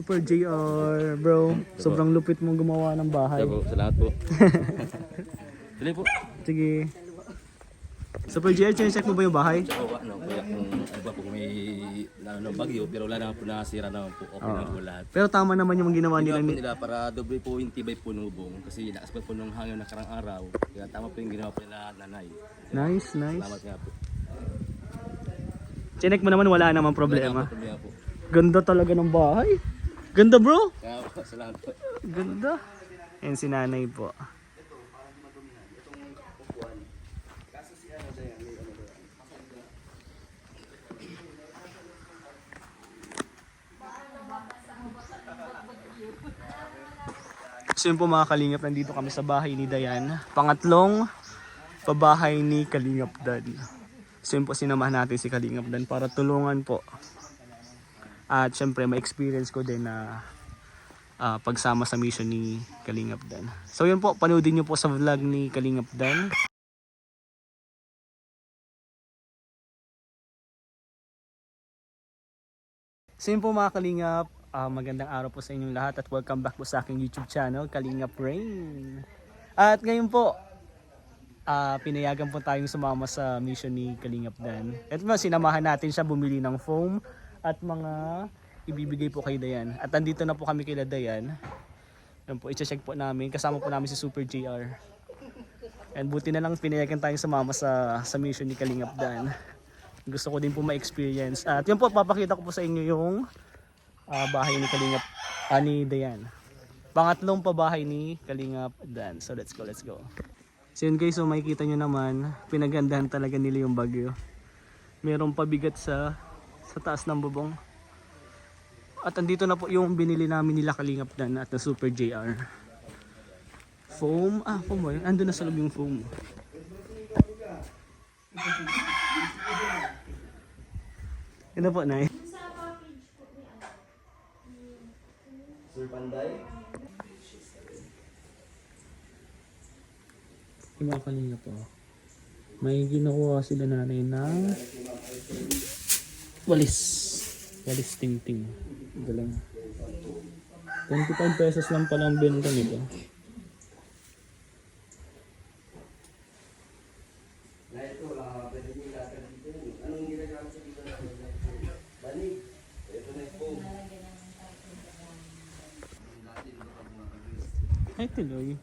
Super JR, bro. Sobrang lupit mong gumawa ng bahay. Salamat po. Dali po. Sige. Super JR, check mo ba yung bahay? Oo, kaya kung may bagyo, pero wala naman po nasira naman po. Okay naman po lahat. Pero tama naman yung ginawa nila. Ginawa po nila para doble po yung tibay po ng bubong. Kasi nakasabay po nung hangin na karang araw. Kaya tama po yung ginawa po nila nanay. Nice, nice. Salamat nga po. Check mo naman, wala namang problema. Wala naman problema po. Ganda talaga ng bahay. Ganda, bro. Kaya po, salamat po. Ganda. Yan si nanay po. So yun po mga kalingap, nandito kami sa bahay ni Dayan. Pangatlong pabahay ni Kalingap Dan. So yun po, sinamahan natin si Kalingap Dan para tulungan po. At syempre ma-experience ko din na pagsama sa mission ni Kalingap Dan. So yun po, panoodin nyo po sa vlog ni Kalingap Dan. So yun po mga Kalingap, magandang araw po sa inyong lahat at welcome back po sa aking YouTube channel, Kalingap Rain. At ngayon po, pinayagan po tayong sumama sa mission ni Kalingap Dan. At sinamahan natin siya bumili ng foam at mga ibibigay po kay Dayan. At andito na po kami kay Dayan. Yan po, i-check po namin. Kasama po namin si Super JR. And buti na lang pinayagan tayong sumama sa mission ni Kalingap Dan. Gusto ko din po ma-experience. At yun po, papakita ko po sa inyo yung bahay ni Kalingap, ni Dayan. Pangatlong pabahay ni Kalingap Dan. So let's go, let's go. So yun guys, so makikita nyo naman, pinagandahan talaga nila yung bagyo. Merong pabigat sa taas ng bubong. At andito na po yung binili namin nila Kalingap Dan at na Super JR. Foam, foam ba yun? Andun na sa loob yung foam. Ito po, Nay. Sir Panday. Yung mga kalinga po. May ginakuha sila nanay ng walis. Walis ting-ting. Galing. 25 pesos lang pala ang benta nito. Ay, tuloy.